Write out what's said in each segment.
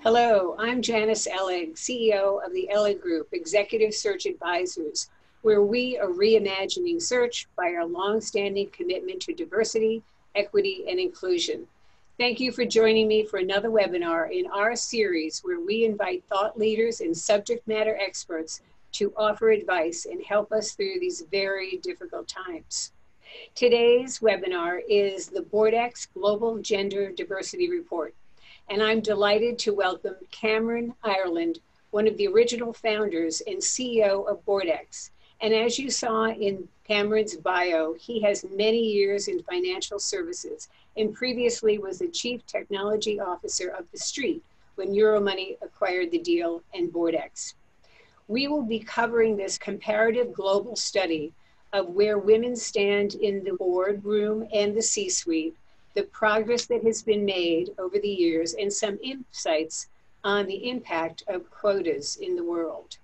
Hello, I'm Janice Ellig, CEO of the Ellig Group, Executive Search Advisors, where we are reimagining search by our longstanding commitment to diversity, equity, and inclusion. Thank you for joining me for another webinar in our series where we invite thought leaders and subject matter experts to offer advice and help us through these very difficult times. Today's webinar is the BoardEx Global Gender Diversity Report. And I'm delighted to welcome Cameron Ireland, one of the original founders and CEO of BoardEx. And as you saw in Cameron's bio, he has many years in financial services and previously was the Chief Technology Officer of The Street when Euromoney acquired the deal and BoardEx. We will be covering this comparative global study of where women stand in the boardroom and the C-suite, the progress that has been made over the years, and some insights on the impact of quotas in the world.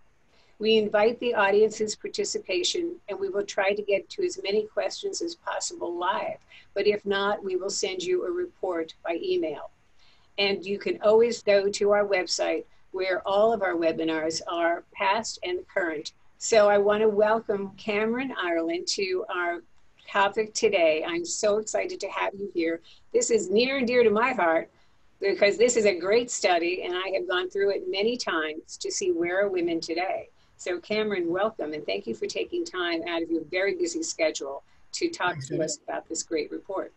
We invite the audience's participation, and we will try to get to as many questions as possible live, but if not, we will send you a report by email. And you can always go to our website where all of our webinars are past and current. So I want to welcome Cameron Ireland to our topic today. I'm so excited to have you here. This is near and dear to my heart because this is a great study and I have gone through it many times to see where are women today. So Cameron, welcome and thank you for taking time out of your very busy schedule to talk to us about this great report.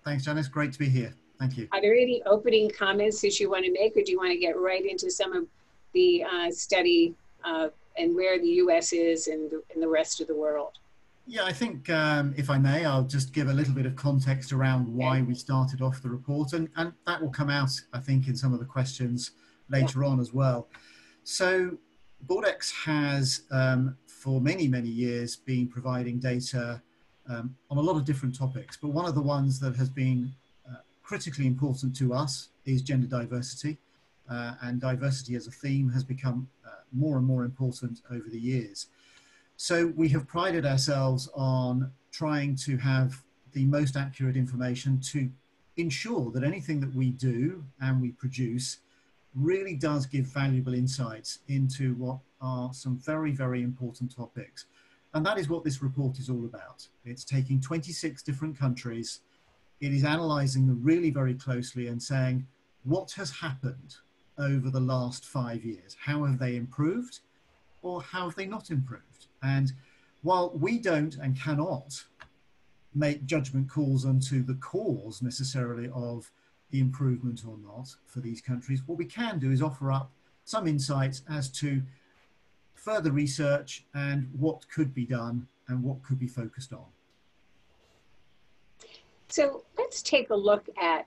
Thanks, Janice. Great to be here. Thank you. Are there any opening comments that you want to make, or do you want to get right into some of the study and where the U.S. is and the rest of the world? Yeah, I think if I may, I'll just give a little bit of context around why we started off the report, and that will come out, I think, in some of the questions later on as well. So BoardEx has, for many, many years, been providing data on a lot of different topics, but one of the ones that has been critically important to us is gender diversity, and diversity as a theme has become more and more important over the years. So we have prided ourselves on trying to have the most accurate information to ensure that anything that we do and we produce really does give valuable insights into what are some very, very important topics. And that is what this report is all about. It's taking 26 different countries. It is analysing them really very closely and saying, what has happened over the last 5 years? How have they improved or how have they not improved? And while we don't and cannot make judgment calls onto the cause necessarily of the improvement or not for these countries, what we can do is offer up some insights as to further research and what could be done and what could be focused on. So let's take a look at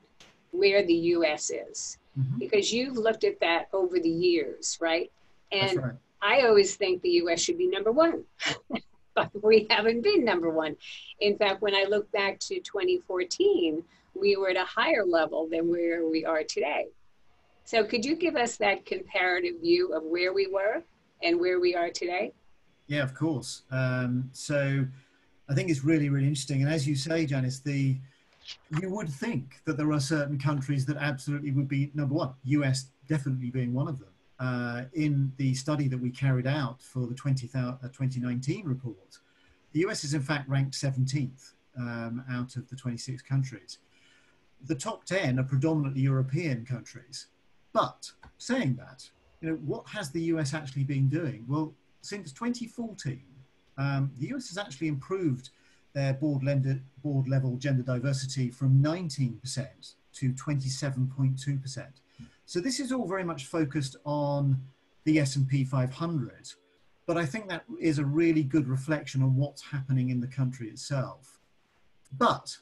where the U.S. is, because you've looked at that over the years, right? And that's right. I always think the U.S. should be number one, but we haven't been number one. In fact, when I look back to 2014, we were at a higher level than where we are today. So could you give us that comparative view of where we were and where we are today? Yeah, of course. So I think it's really, really interesting. And as you say, Janice, you would think that there are certain countries that absolutely would be number one, US definitely being one of them. In the study that we carried out for the 2019 report, the US is in fact ranked 17th out of the 26 countries. The top 10 are predominantly European countries. But saying that, what has the US actually been doing? Well, since 2014, the US has actually improved their board level gender diversity from 19% to 27.2%. So this is all very much focused on the S&P 500, but I think that is a really good reflection on what's happening in the country itself. But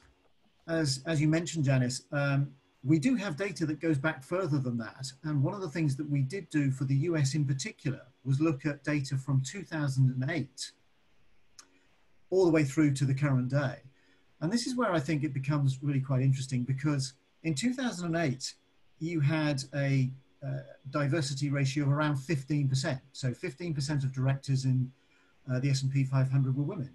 as you mentioned, Janice, we do have data that goes back further than that. And one of the things that we did do for the US in particular was look at data from 2008 all the way through to the current day. And this is where I think it becomes really quite interesting, because in 2008, you had a diversity ratio of around 15%. So 15% of directors in the S&P 500 were women.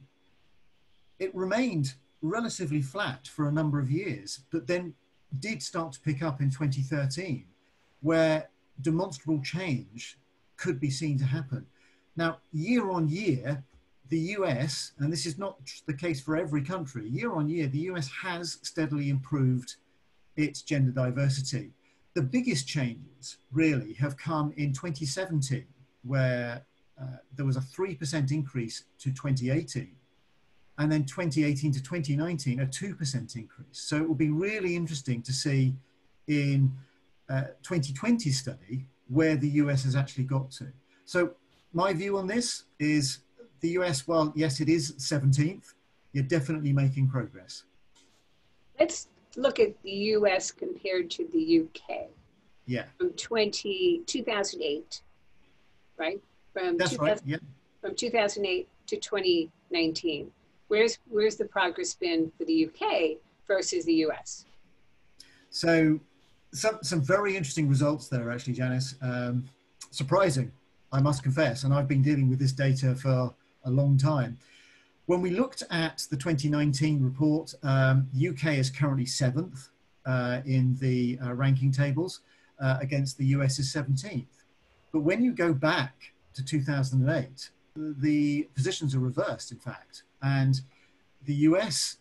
It remained relatively flat for a number of years, but then did start to pick up in 2013, where demonstrable change could be seen to happen. Now, year on year, the US, and this is not the case for every country, year on year, the US has steadily improved its gender diversity. The biggest changes really have come in 2017, where there was a 3% increase to 2018, and then 2018 to 2019, a 2% increase. So it will be really interesting to see in 2020 study where the US has actually got to. So my view on this is the US, while yes, it is 17th, you're definitely making progress. Let's look at the US compared to the UK. Yeah. From 2008, right? That's right, yeah. From 2008 to 2019. Where's the progress been for the UK versus the US? So some very interesting results there, actually, Janice. Surprising, I must confess, and I've been dealing with this data for a long time. When we looked at the 2019 report, UK is currently 7th in the ranking tables against the US's 17th. But when you go back to 2008, the positions are reversed, in fact, and the US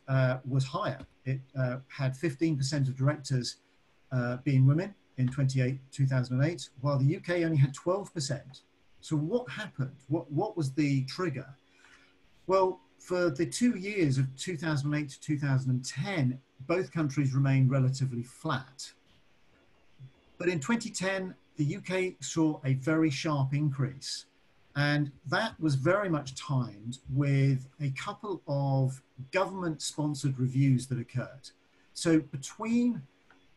was higher. It had 15% of directors being women in 2008, while the UK only had 12%. So what happened? What was the trigger? Well, for the 2 years of 2008 to 2010, both countries remained relatively flat. But in 2010, the UK saw a very sharp increase. And that was very much timed with a couple of government-sponsored reviews that occurred. So between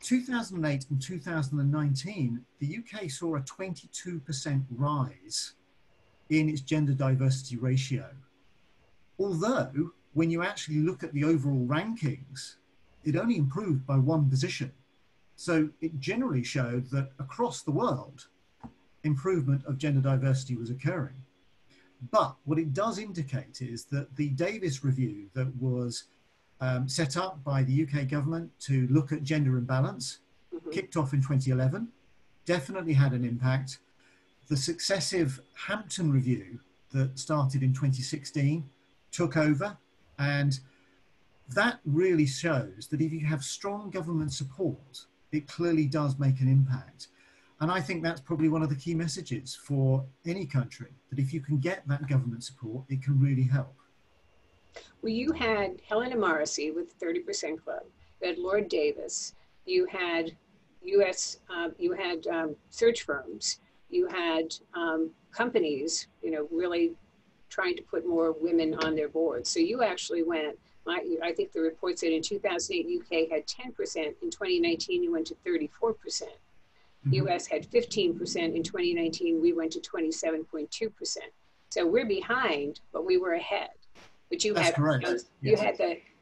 2008 and 2019, the UK saw a 22% rise in its gender diversity ratio. Although, when you actually look at the overall rankings, it only improved by 1 position. So it generally showed that across the world, improvement of gender diversity was occurring. But what it does indicate is that the Davis review that was set up by the UK government to look at gender imbalance, kicked off in 2011, definitely had an impact. The successive Hampton review that started in 2016 took over, and that really shows that if you have strong government support, it clearly does make an impact. And I think that's probably one of the key messages for any country, that if you can get that government support, it can really help. Well, you had Helena Morrissey with 30% Club, you had Lord Davis, you had search firms, you had companies, really trying to put more women on their boards. So you actually went, I think the report said in 2008, UK had 10%, in 2019, you went to 34%. US had 15% in 2019, we went to 27.2%. So we're behind, but we were ahead. But you had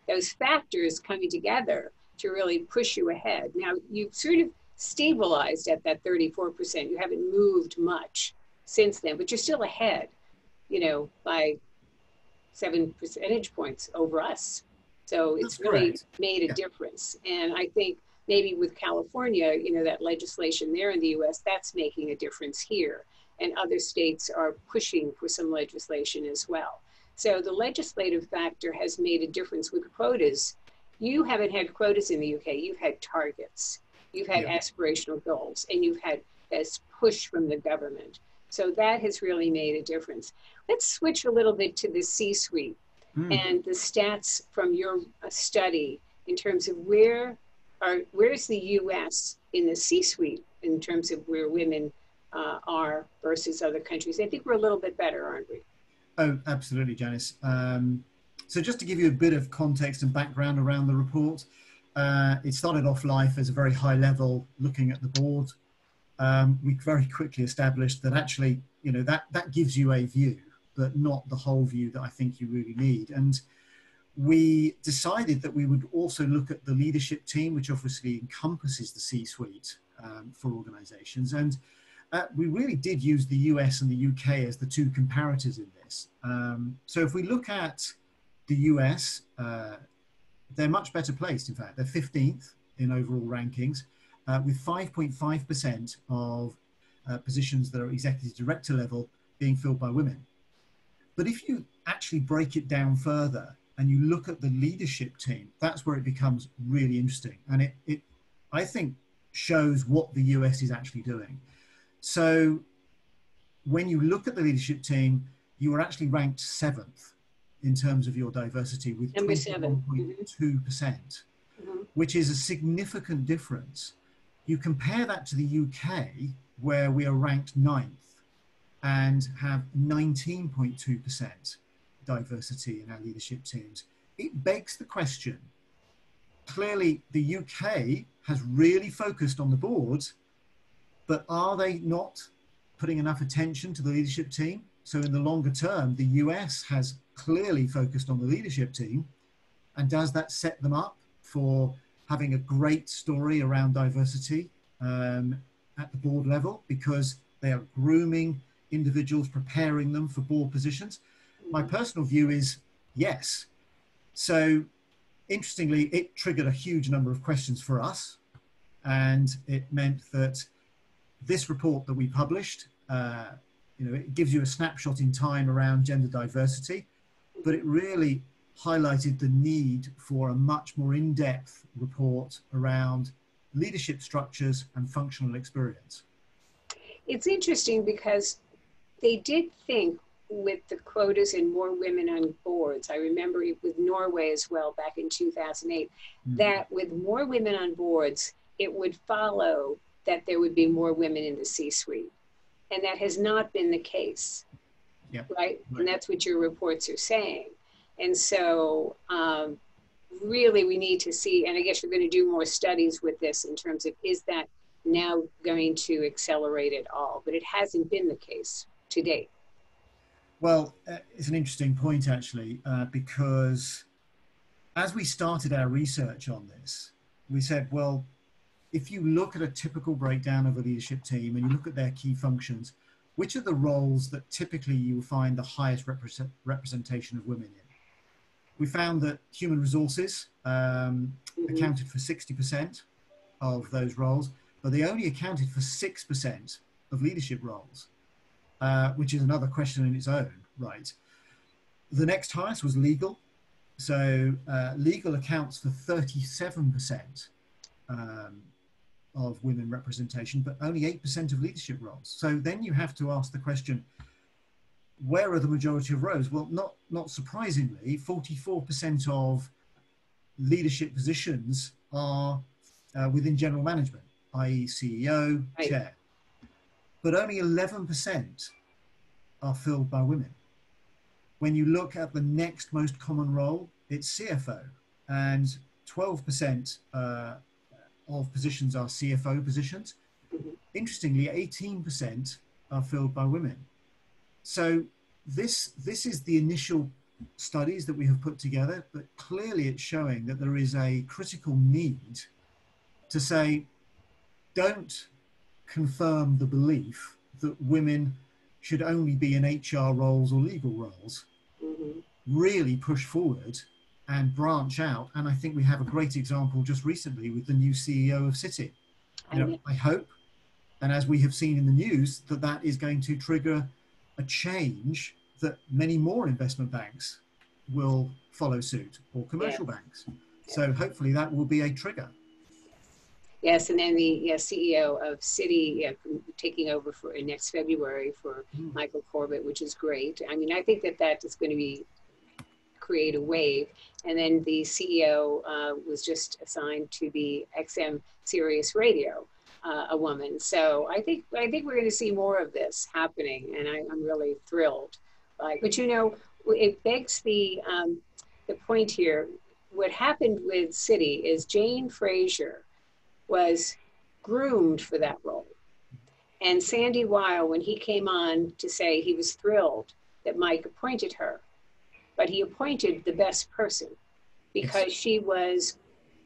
those factors coming together to really push you ahead. Now you've sort of stabilized at that 34%. You haven't moved much since then, but you're still ahead, by 7 percentage points over us. So it's really made a difference. And I think maybe with California, that legislation there in the US, that's making a difference here. And other states are pushing for some legislation as well. So the legislative factor has made a difference with quotas. You haven't had quotas in the UK, you've had targets, you've had aspirational goals, and you've had this push from the government. So that has really made a difference. Let's switch a little bit to the C-suite and the stats from your study in terms of where's the US in the C-suite in terms of where women are versus other countries. I think we're a little bit better, aren't we? Oh, absolutely, Janice. So just to give you a bit of context and background around the report, it started off life as a very high level looking at the board. We very quickly established that actually, that gives you a view, but not the whole view that I think you really need. And we decided that we would also look at the leadership team, which obviously encompasses the C-suite for organizations. And we really did use the US and the UK as the two comparators in this. So if we look at the US, they're much better placed, in fact. They're 15th in overall rankings, with 5.5% of positions that are executive director level being filled by women. But if you actually break it down further and you look at the leadership team, that's where it becomes really interesting. And it I think, shows what the US is actually doing. So when you look at the leadership team, you are actually ranked 7th in terms of your diversity with 21.2%, which is a significant difference. You compare that to the UK, where we are ranked 9th and have 19.2% diversity in our leadership teams. It begs the question. Clearly, the UK has really focused on the board, but are they not putting enough attention to the leadership team? So in the longer term, the US has clearly focused on the leadership team. And does that set them up for having a great story around diversity at the board level, because they are grooming individuals, preparing them for board positions? My personal view is yes. So interestingly, it triggered a huge number of questions for us. And it meant that this report that we published, it gives you a snapshot in time around gender diversity, but it really highlighted the need for a much more in-depth report around leadership structures and functional experience. It's interesting because they did think with the quotas and more women on boards, I remember with Norway as well back in 2008, that with more women on boards, it would follow that there would be more women in the C-suite. And that has not been the case, right? And that's what your reports are saying. And so really we need to see, and I guess you're going to do more studies with this in terms of, is that now going to accelerate at all? But it hasn't been the case to date. Well, it's an interesting point, actually, because as we started our research on this, we said, well, if you look at a typical breakdown of a leadership team and you look at their key functions, which are the roles that typically you will find the highest representation of women in? We found that human resources accounted for 60% of those roles, but they only accounted for 6% of leadership roles, which is another question in its own right. The next highest was legal. So legal accounts for 37% of women representation, but only 8% of leadership roles. So then you have to ask the question, where are the majority of roles? Well, not surprisingly, 44% of leadership positions are within general management, i.e. CEO, chair. But only 11% are filled by women. When you look at the next most common role, it's CFO, and 12% of positions are CFO positions. Interestingly, 18% are filled by women. So this is the initial studies that we have put together, but clearly it's showing that there is a critical need to say, don't confirm the belief that women should only be in HR roles or legal roles. Really push forward and branch out. And I think we have a great example just recently with the new CEO of Citi. I hope, and as we have seen in the news, that is going to trigger a change that many more investment banks will follow suit, or commercial banks. So hopefully that will be a trigger. Yes, and then the CEO of Citi taking over for next February for Michael Corbett, which is great. I mean, I think that is going to create a wave. And then the CEO was just assigned to the XM Sirius Radio, a woman. So I think we're going to see more of this happening, and I'm really thrilled. But it begs the point here. What happened with Citi is Jane Fraser was groomed for that role. And Sandy Weil, when he came on to say he was thrilled that Mike appointed her, but he appointed the best person because she was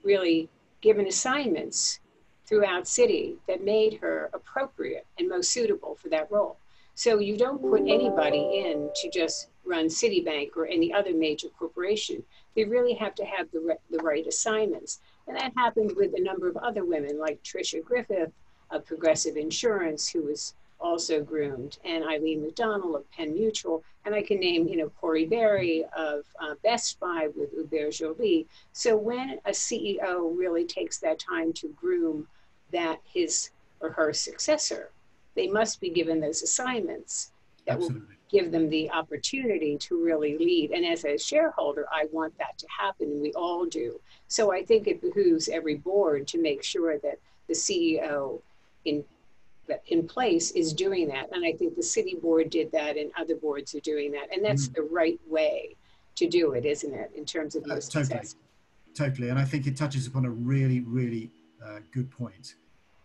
really given assignments throughout Citi that made her appropriate and most suitable for that role. So you don't put anybody in to just run Citibank or any other major corporation. They really have to have the right assignments. And that happened with a number of other women like Tricia Griffith of Progressive Insurance, who was also groomed, and Eileen McDonald of Penn Mutual, and I can name, Corey Berry of Best Buy with Hubert Joly. So when a CEO really takes that time to groom that his or her successor, they must be given those assignments that Absolutely. will give them the opportunity to really lead. And as a shareholder, I want that to happen, and we all do. So I think it behooves every board to make sure that the CEO in place is doing that. And I think the city board did that, and other boards are doing that. And that's the right way to do it, isn't it, in terms of your success? Totally. And I think it touches upon a really, really good point,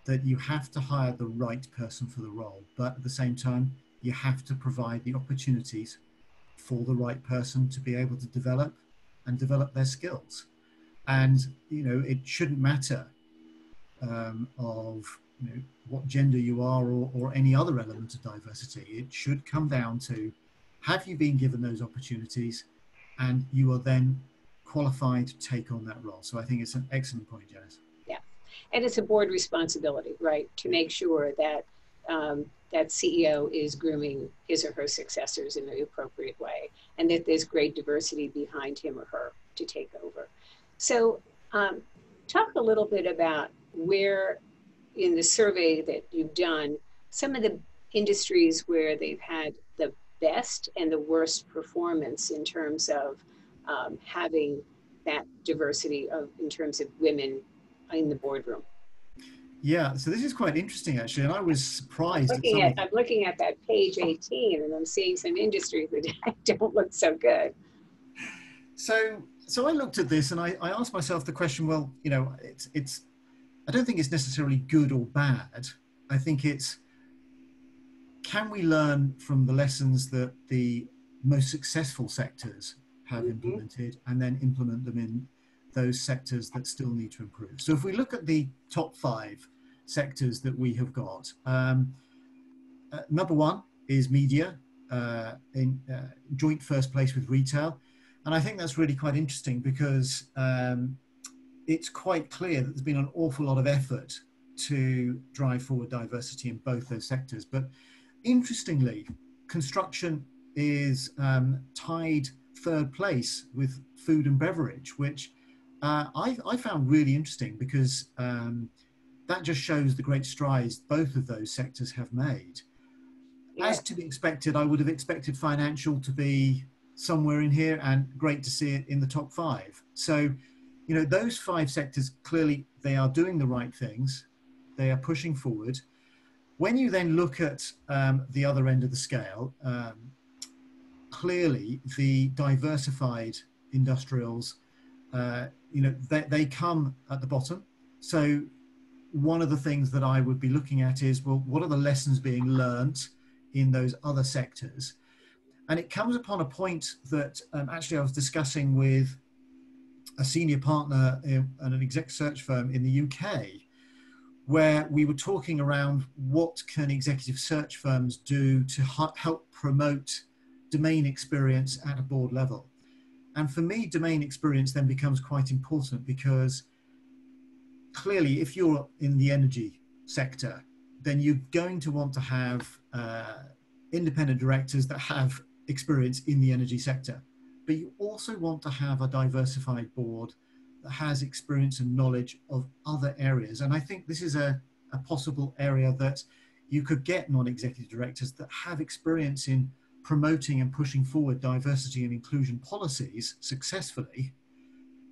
that you have to hire the right person for the role, but at the same time, you have to provide the opportunities for the right person to be able to develop their skills. And, it shouldn't matter of what gender you are, or any other element of diversity. It should come down to, have you been given those opportunities, and you are then qualified to take on that role. So I think it's an excellent point, Janice. Yeah, and it's a board responsibility, right, to make sure that that CEO is grooming his or her successors in the appropriate way, and that there's great diversity behind him or her to take over. So talk a little bit about where, in the survey that you've done, some of the industries where they've had the best and the worst performance in terms of having that diversity in terms of women in the boardroom. Yeah, so this is quite interesting, actually, and I was surprised. I'm looking at that page 18, and I'm seeing some industries that don't look so good. So I looked at this, and I asked myself the question, well, it's I don't think it's necessarily good or bad. I think it's, can we learn from the lessons that the most successful sectors have implemented, and then implement them in those sectors that still need to improve? So if we look at the top 5 sectors that we have got, number 1 is media, in joint first place with retail. And I think that's really quite interesting, because it's quite clear that there's been an awful lot of effort to drive forward diversity in both those sectors. But interestingly, construction is tied 3rd place with food and beverage, which I found really interesting, because that just shows the great strides both of those sectors have made. Yeah. As to be expected, I would have expected financial to be somewhere in here, and great to see it in the top 5. So, those 5 sectors, clearly they are doing the right things. They are pushing forward. When you then look at the other end of the scale, clearly the diversified industrials, they come at the bottom. So one of the things that I would be looking at is, well, what are the lessons being learnt in those other sectors? And it comes upon a point that actually I was discussing with a senior partner in an exec search firm in the UK, where we were talking around what can executive search firms do to help promote domain experience at a board level. And for me, domain experience then becomes quite important, because clearly if you're in the energy sector, then you're going to want to have independent directors that have experience in the energy sector. But you also want to have a diversified board that has experience and knowledge of other areas. And I think this is a possible area that you could get non-executive directors that have experience in promoting and pushing forward diversity and inclusion policies successfully,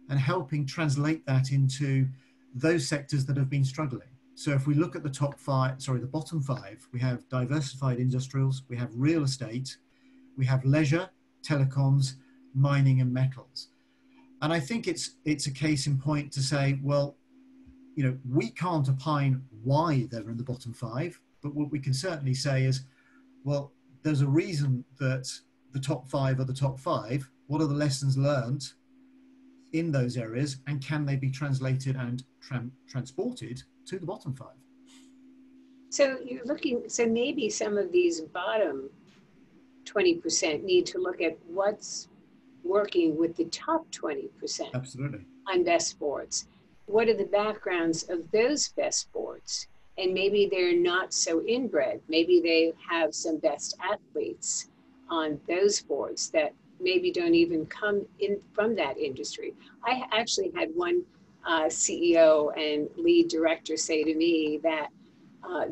and helping translate that into those sectors that have been struggling. So if we look at the bottom 5, we have diversified industrials, we have real estate, we have leisure, telecoms, mining and metals. And I think it's a case in point to say, well, we can't opine why they're in the bottom 5, but what we can certainly say is, well, there's a reason that the top 5 are the top 5. What are the lessons learned in those areas, and can they be translated and transported to the bottom 5? So so maybe some of these bottom 20% need to look at what's working with the top 20%. Absolutely. On best boards. What are the backgrounds of those best boards? and maybe they're not so inbred. Maybe they have some best athletes on those boards that maybe don't even come in from that industry. I actually had one CEO and lead director say to me that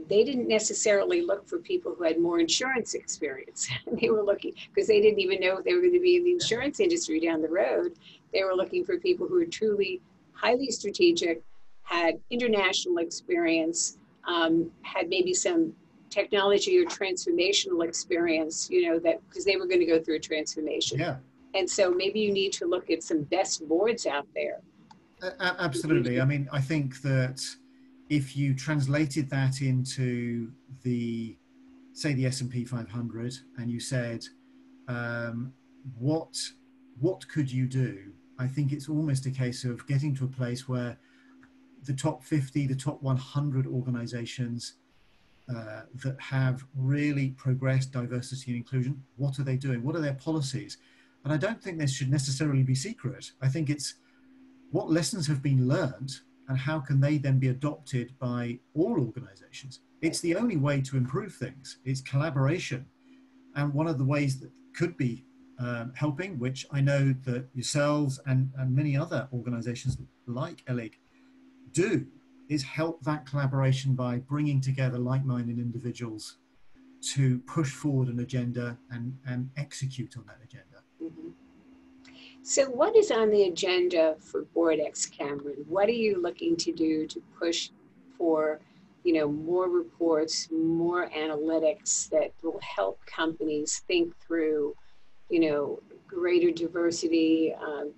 they didn't necessarily look for people who had more insurance experience. They were looking, because they didn't even know if they were going to be in the insurance industry down the road. They were looking for people who were truly highly strategic, had international experience, had maybe some technology or transformational experience, you know, that because they were going to go through a transformation. Yeah. And so maybe you need to look at some best boards out there. Absolutely. I mean, I think that if you translated that into the, say, the S&P 500, and you said, um, what could you do? I think it's almost a case of getting to a place where the top 50, the top 100 organizations that have really progressed diversity and inclusion, what are they doing? What are their policies? And I don't think this should necessarily be secret. I think it's what lessons have been learned and how can they then be adopted by all organizations. It's the only way to improve things. It's collaboration. And one of the ways that could be helping, which I know that yourselves and many other organizations like Ellig do, is help that collaboration by bringing together like-minded individuals to push forward an agenda and execute on that agenda. Mm-hmm. So what is on the agenda for BoardEx, Cameron? What are you looking to do to push for, you know, more reports, more analytics that will help companies think through, you know, greater diversity,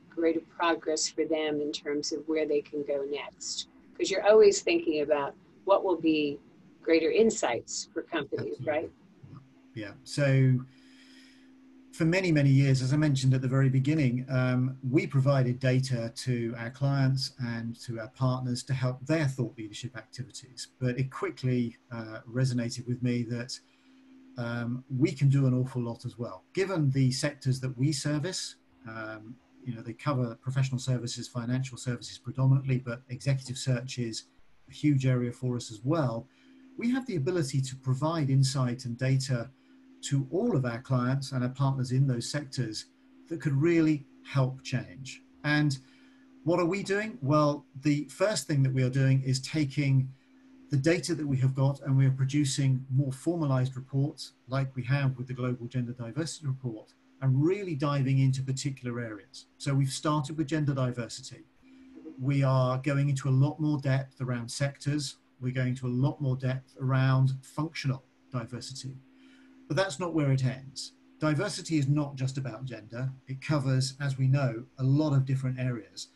greater progress for them in terms of where they can go next? Because you're always thinking about what will be greater insights for companies, Absolutely. right? Yeah. So for many, many years, as I mentioned at the very beginning, we provided data to our clients and to our partners to help their thought leadership activities. But it quickly resonated with me that we can do an awful lot as well. Given the sectors that we service, you know, they cover professional services, financial services predominantly, but executive search is a huge area for us as well. We have the ability to provide insight and data to all of our clients and our partners in those sectors that could really help change. And what are we doing? Well, the first thing that we are doing is taking the data that we have got, and we are producing more formalized reports like we have with the Global Gender Diversity Report, and really diving into particular areas. So we've started with gender diversity. We are going into a lot more depth around sectors. We're going to a lot more depth around functional diversity. But that's not where it ends. Diversity is not just about gender. It covers, as we know, a lot of different areas.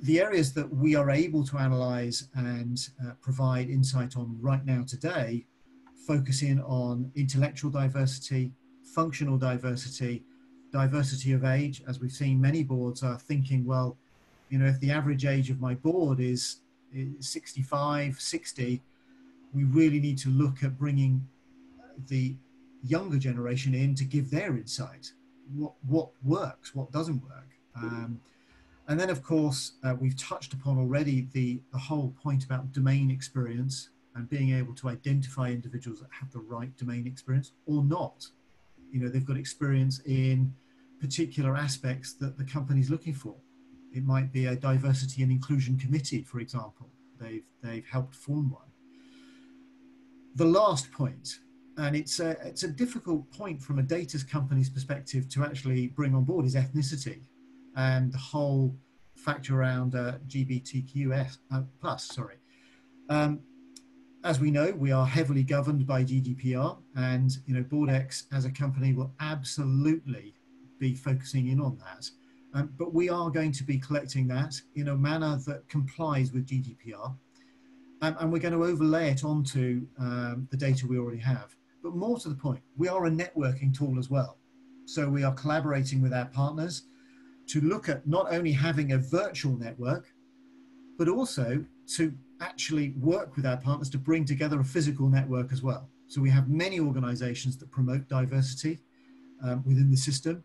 The areas that we are able to analyze and provide insight on right now today focus in on intellectual diversity, functional diversity, diversity of age. As we've seen, many boards are thinking, well, you know, if the average age of my board is 65, 60, we really need to look at bringing the younger generation in to give their insight. What works, what doesn't work. And then, of course, we've touched upon already the whole point about domain experience and being able to identify individuals that have the right domain experience or not. You know, they've got experience in particular aspects that the company's looking for. It might be a diversity and inclusion committee, for example. They've helped form one. The last point, and it's a difficult point from a data company's perspective to actually bring on board, is ethnicity. And the whole factor around LGBTQS plus, sorry. As we know, we are heavily governed by GDPR, and you know, BoardEx as a company will absolutely be focusing in on that. But we are going to be collecting that in a manner that complies with GDPR, and we're going to overlay it onto the data we already have. But more to the point, we are a networking tool as well. So we are collaborating with our partners to look at not only having a virtual network, but also to actually work with our partners to bring together a physical network as well. So we have many organizations that promote diversity within the system.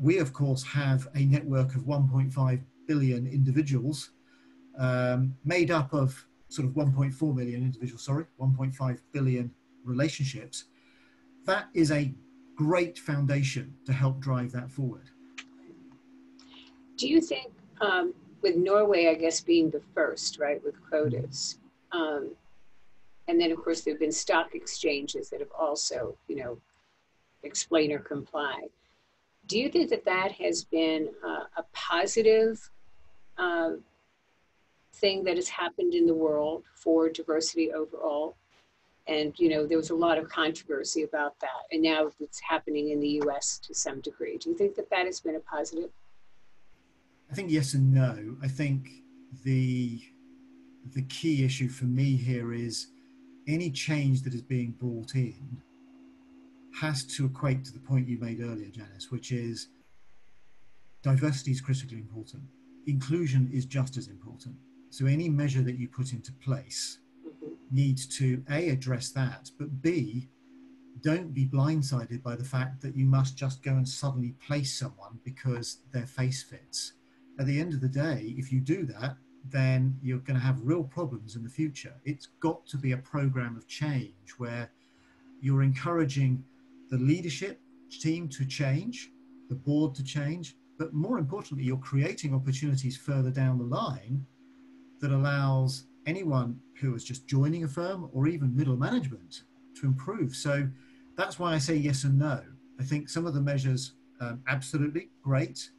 We, of course, have a network of 1.5 billion individuals made up of sort of 1.4 million individuals, sorry, 1.5 billion relationships, that is a great foundation to help drive that forward. Do you think, with Norway, I guess, being the first, right, with quotas, and then of course there have been stock exchanges that have also, you know, explain or comply. Do you think that that has been a positive thing that has happened in the world for diversity overall? And, you know, there was a lot of controversy about that. And now it's happening in the US to some degree. Do you think that that has been a positive? I think yes and no. I think the key issue for me here is any change that is being brought in has to equate to the point you made earlier, Janice, which is diversity is critically important. Inclusion is just as important. So any measure that you put into place needs to A, address that, but B, don't be blindsided by the fact that you must just go and suddenly place someone because their face fits. At the end of the day, if you do that, then you're going to have real problems in the future. It's got to be a program of change where you're encouraging the leadership team to change, the board to change, but more importantly, you're creating opportunities further down the line that allows anyone who is just joining a firm or even middle management to improve. So that's why I say yes and no. I think some of the measures, absolutely great.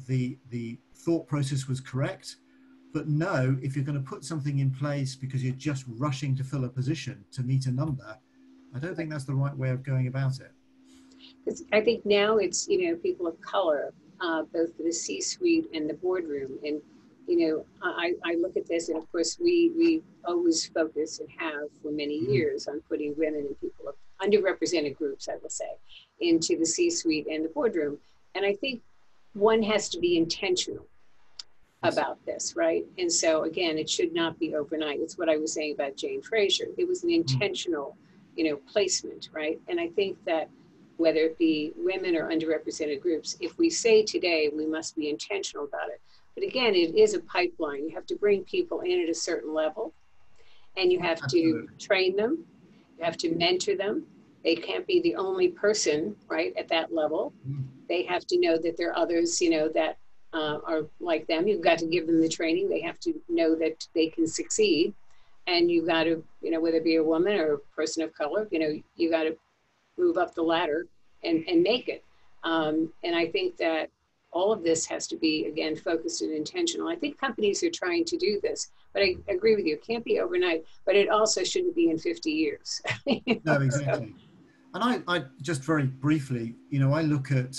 The thought process was correct, but no, if you're going to put something in place because you're just rushing to fill a position to meet a number, I don't think that's the right way of going about it. I think now it's, you know, people of color, both the C-suite and the boardroom. And, you know, I look at this, and of course we always focus and have for many years on putting women and people of underrepresented groups, I will say, into the C-suite and the boardroom. And I think one has to be intentional about this, right? And so again, it should not be overnight. It's what I was saying about Jane Fraser. It was an intentional, you know, placement, right? And I think that whether it be women or underrepresented groups, if we say today, we must be intentional about it. But again, it is a pipeline. You have to bring people in at a certain level, and you have to train them. You have to mentor them. They can't be the only person, right, at that level. They have to know that there are others, you know, that are like them. You've got to give them the training. They have to know that they can succeed. And you've got to, you know, whether it be a woman or a person of color, you know, you got to move up the ladder and make it. And I think that all of this has to be, again, focused and intentional. I think companies are trying to do this, but I agree with you. It can't be overnight, but it also shouldn't be in 50 years. You know? No, exactly. And I just very briefly, you know, I look at,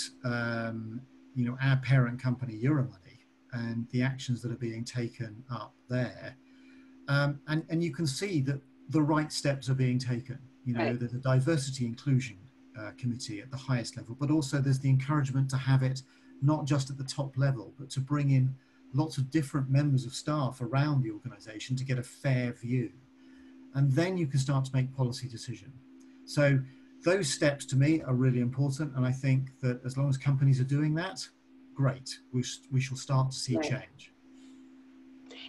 you know, our parent company, Euromoney, and the actions that are being taken up there. And you can see that the right steps are being taken. You know, there's a diversity inclusion committee at the highest level, but also there's the encouragement to have it not just at the top level, but to bring in lots of different members of staff around the organization to get a fair view. And then you can start to make policy decision. So those steps to me are really important. And I think that as long as companies are doing that, great, we shall start to see change.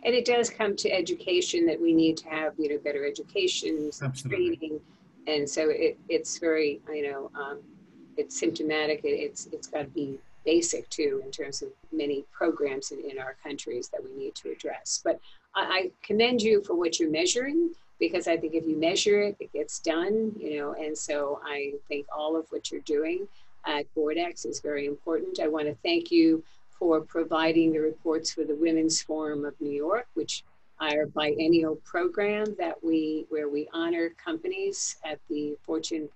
And it does come to education, that we need to have, you know, better education, training. And so it's very, you know, it's symptomatic. It's got to be basic too, in terms of many programs in our countries that we need to address. But I commend you for what you're measuring, because I think if you measure it, it gets done, you know. And so I think all of what you're doing at BoardEx is very important. I want to thank you for providing the reports for the Women's Forum of New York, which are a biennial program that where we honor companies at the Fortune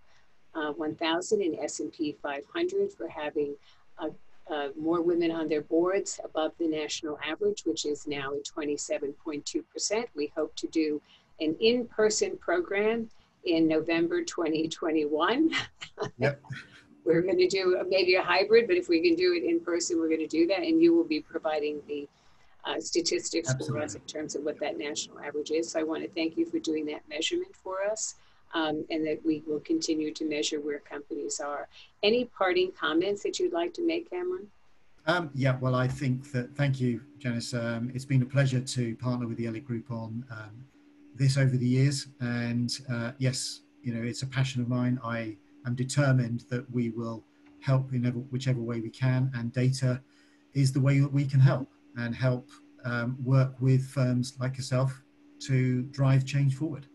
1000 and S&P 500 for having more women on their boards above the national average, which is now at 27.2%. We hope to do an in-person program in November 2021. Yep. We're going to do maybe a hybrid, but if we can do it in person, we're going to do that. And you will be providing the statistics for us in terms of what that national average is. So I want to thank you for doing that measurement for us, and that we will continue to measure where companies are. Any parting comments that you'd like to make, Cameron? Yeah, well, I think that, thank you, Janice. It's been a pleasure to partner with the Ellig Group on this over the years. And yes, you know, it's a passion of mine. I am determined that we will help in whichever way we can. And data is the way that we can help and help work with firms like yourself to drive change forward.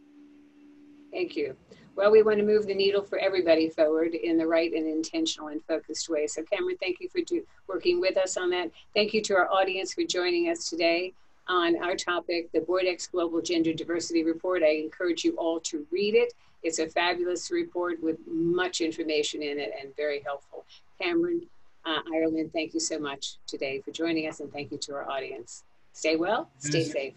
Thank you. Well, we want to move the needle for everybody forward in the right and intentional and focused way. So Cameron, thank you for working with us on that. Thank you to our audience for joining us today on our topic, the BoardEx Global Gender Diversity Report. I encourage you all to read it. It's a fabulous report with much information in it and very helpful. Cameron, Ireland, thank you so much today for joining us, and thank you to our audience. Stay well, stay safe.